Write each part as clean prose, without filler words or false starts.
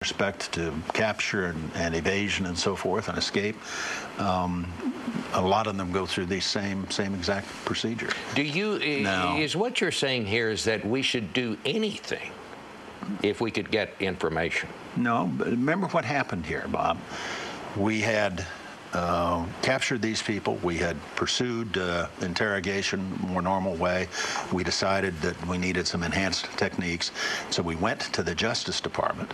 respect to capture and evasion and so forth and escape. A lot of them go through the same exact procedure. Is what you're saying here is that we should do anything if we could get information? No, but remember what happened here, Bob. We had captured these people. We had pursued interrogation more normal way. We decided that we needed some enhanced techniques, so we went to the Justice Department.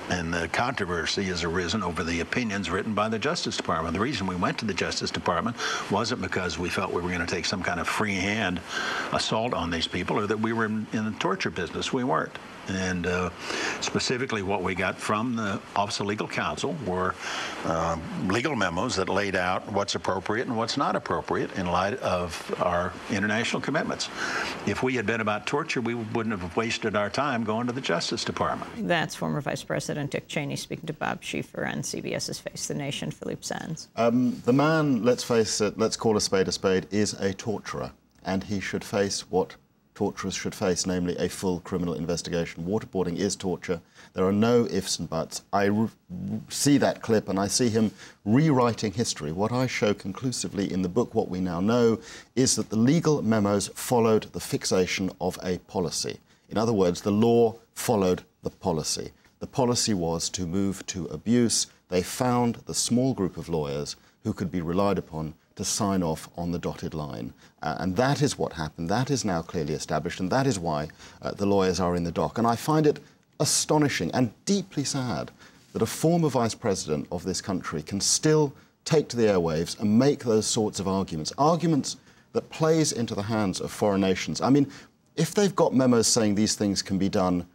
And the controversy has arisen over the opinions written by the Justice Department. The reason we went to the Justice Department wasn't because we felt we were going to take some kind of free-hand assault on these people or that we were in the torture business. We weren't. And specifically what we got from the Office of Legal Counsel were legal memos that laid out what's appropriate and what's not appropriate in light of our international commitments. If we had been about torture, we wouldn't have wasted our time going to the Justice Department. That's former Vice President Dick Cheney speaking to Bob Schieffer on CBS's Face the Nation. Philippe Sands. The man, let's face it, let's call a spade, is a torturer, and he should face what torturers should face, namely a full criminal investigation. Waterboarding is torture. There are no ifs and buts. I see that clip and I see him rewriting history. What I show conclusively in the book, What We Now Know, is that the legal memos followed the fixation of a policy. In other words, the law followed the policy. The policy was to move to abuse. They found the small group of lawyers who could be relied upon to sign off on the dotted line. And that is what happened. That is now clearly established, and that is why the lawyers are in the dock. And I find it astonishing and deeply sad that a former vice president of this country can still take to the airwaves and make those sorts of arguments that plays into the hands of foreign nations. I mean, if they've got memos saying these things can be done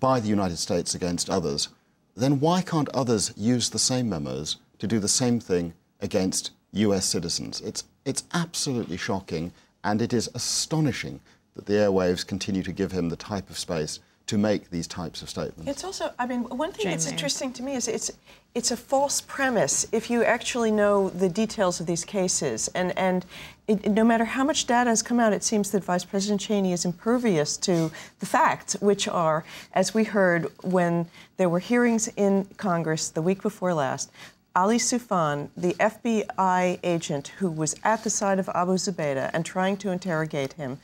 by the United States against others, then why can't others use the same memos to do the same thing against US citizens? It's absolutely shocking, and it is astonishing that the airwaves continue to give him the type of space to make these types of statements. It's also, I mean, one thing that's Janye. interesting to me is it's a false premise if you actually know the details of these cases. And no matter how much data has come out, it seems that Vice President Cheney is impervious to the facts, which are, as we heard when there were hearings in Congress the week before last, Ali Soufan, the FBI agent who was at the side of Abu Zubaydah and trying to interrogate him,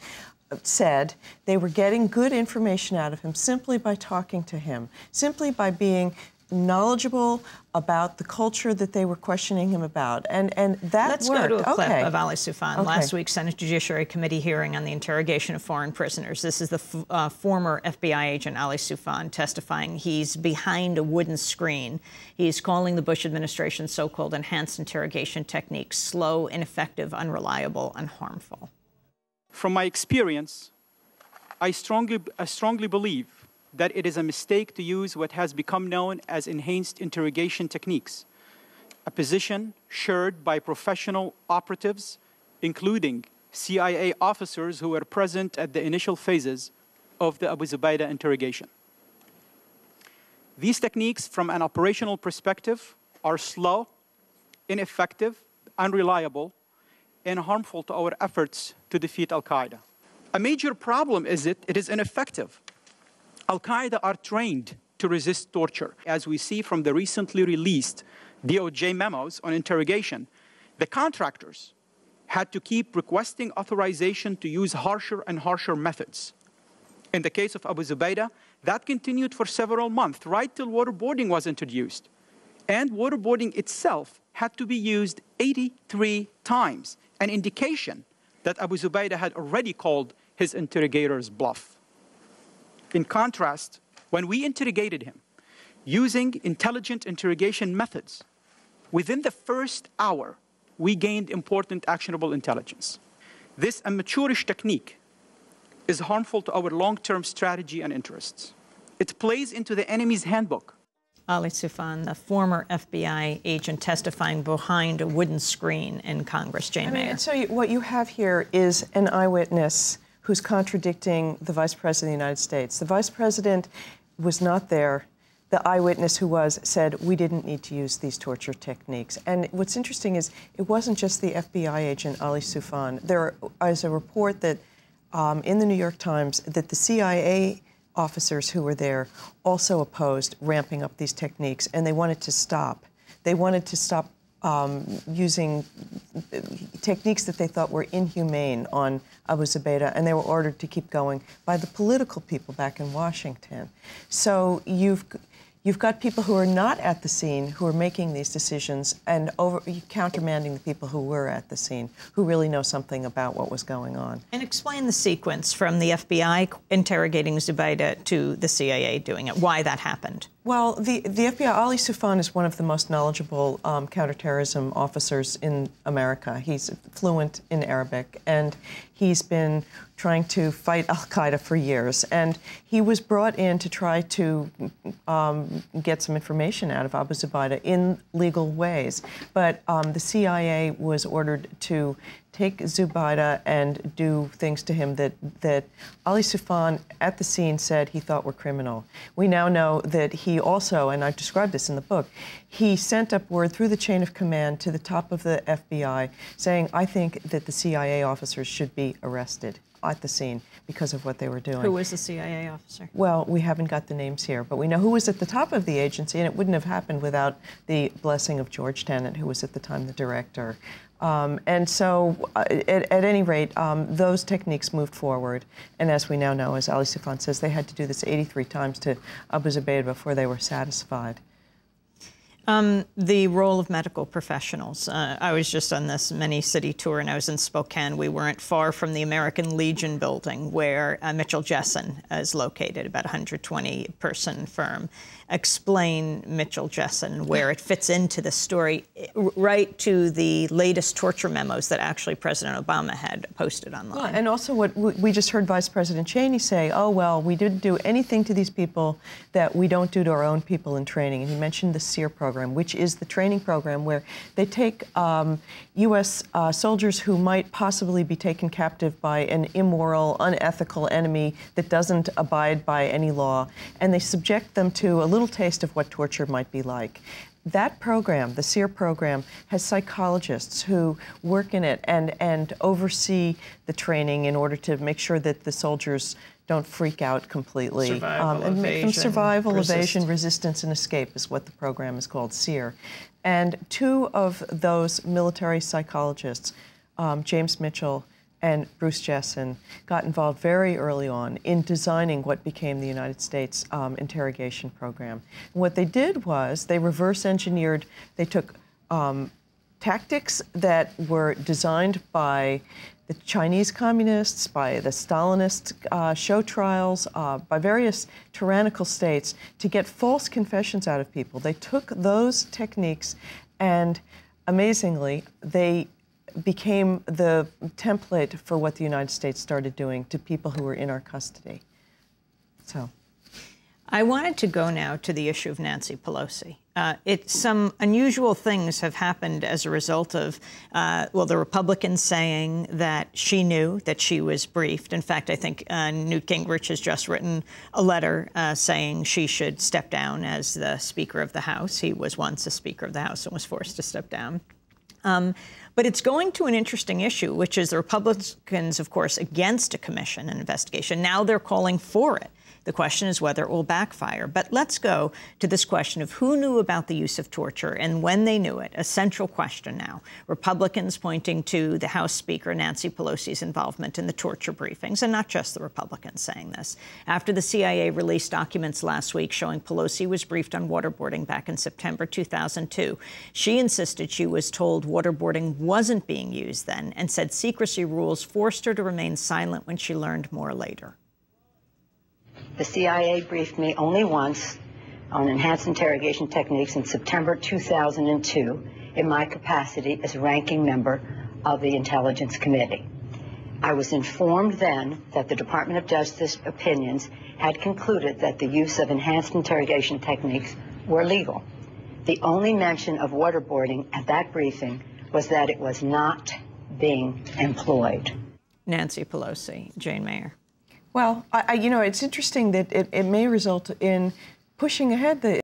said they were getting good information out of him simply by talking to him, simply by being knowledgeable about the culture that they were questioning him about. And that Let's worked. go to a clip Okay. of Ali Soufan. Okay. Last week's Senate Judiciary Committee hearing on the interrogation of foreign prisoners. This is the former FBI agent Ali Soufan testifying. He's behind a wooden screen. He's calling the Bush administration's so-called enhanced interrogation techniques slow, ineffective, unreliable, and harmful. From my experience, I strongly believe that it is a mistake to use what has become known as enhanced interrogation techniques, a position shared by professional operatives, including CIA officers who were present at the initial phases of the Abu Zubaydah interrogation. These techniques, from an operational perspective, are slow, ineffective, unreliable, and harmful to our efforts to defeat al-Qaeda. A major problem is it is ineffective. Al-Qaeda are trained to resist torture. As we see from the recently released DOJ memos on interrogation, the contractors had to keep requesting authorization to use harsher and harsher methods. In the case of Abu Zubaydah, that continued for several months, right till waterboarding was introduced. And waterboarding itself had to be used 83 times, an indication that Abu Zubaydah had already called his interrogators bluff. In contrast, when we interrogated him using intelligent interrogation methods, within the first hour, we gained important actionable intelligence. This amateurish technique is harmful to our long-term strategy and interests. It plays into the enemy's handbook. Ali Soufan, the former FBI agent testifying behind a wooden screen in Congress. Jane Mayer. So what you have here is an eyewitness who's contradicting the Vice President of the United States. The Vice President was not there. The eyewitness who was said, we didn't need to use these torture techniques. And what's interesting is it wasn't just the FBI agent, Ali Soufan. There is a report that in the New York Times that the CIA officers who were there also opposed ramping up these techniques, and they wanted to stop. They wanted to stop using techniques that they thought were inhumane on Abu Zubaydah, and they were ordered to keep going by the political people back in Washington. So you've got people who are not at the scene who are making these decisions and countermanding the people who were at the scene, who really know something about what was going on. And explain the sequence from the FBI interrogating Zubaydah to the CIA doing it, why that happened. Well, the FBI, Ali Soufan is one of the most knowledgeable counterterrorism officers in America. He's fluent in Arabic, and he's been trying to fight al-Qaeda for years. And he was brought in to try to get some information out of Abu Zubaydah in legal ways. But the CIA was ordered to take Zubaydah and do things to him that Ali Soufan at the scene said he thought were criminal. We now know that he also, and I've described this in the book, he sent up word through the chain of command to the top of the FBI saying, I think that the CIA officers should be arrested at the scene because of what they were doing. Who was the CIA officer? Well, we haven't got the names here, but we know who was at the top of the agency, and it wouldn't have happened without the blessing of George Tenet, who was at the time the director. And so, at any rate, those techniques moved forward. And as we now know, as Ali Soufan says, they had to do this 83 times to Abu Zubaydah before they were satisfied. The role of medical professionals. I was just on this many-city tour, and I was in Spokane. We weren't far from the American Legion building, where Mitchell Jessen is located, about a 120-person firm. Explain Mitchell Jessen, where it fits into the story, right to the latest torture memos that actually President Obama had posted online. Well, and also what we just heard Vice President Cheney say, oh, well, we didn't do anything to these people that we don't do to our own people in training. And he mentioned the SEER program, which is the training program where they take U.S. Soldiers who might possibly be taken captive by an immoral, unethical enemy that doesn't abide by any law, and they subject them to a little taste of what torture might be like. That program, the SEER program, has psychologists who work in it and oversee the training in order to make sure that the soldiers don't freak out completely. Survival, make them survival, evasion, resistance, and escape is what the program is called, SEER. And two of those military psychologists, James Mitchell and Bruce Jessen, got involved very early on in designing what became the United States interrogation program. And what they did was they reverse engineered, they took tactics that were designed by the Chinese communists, by the Stalinist show trials, by various tyrannical states to get false confessions out of people. They took those techniques and, amazingly, they became the template for what the United States started doing to people who were in our custody. So, I wanted to go now to the issue of Nancy Pelosi. Some unusual things have happened as a result of, well, the Republicans saying that she knew that she was briefed. In fact, I think Newt Gingrich has just written a letter saying she should step down as the Speaker of the House. He was once a Speaker of the House and was forced to step down. But it's going to an interesting issue, which is the Republicans, of course, against a commission, an investigation. Now they're calling for it. The question is whether it will backfire. But let's go to this question of who knew about the use of torture and when they knew it, a central question now. Republicans pointing to the House Speaker, Nancy Pelosi's involvement in the torture briefings, and not just the Republicans saying this. After the CIA released documents last week showing Pelosi was briefed on waterboarding back in September 2002, she insisted she was told waterboarding wasn't being used then and said secrecy rules forced her to remain silent when she learned more later. The CIA briefed me only once on enhanced interrogation techniques in September 2002 in my capacity as ranking member of the Intelligence Committee. I was informed then that the Department of Justice opinions had concluded that the use of enhanced interrogation techniques were legal. The only mention of waterboarding at that briefing was that it was not being employed. Nancy Pelosi, Jane Mayer. Well, you know, it's interesting that it may result in pushing ahead the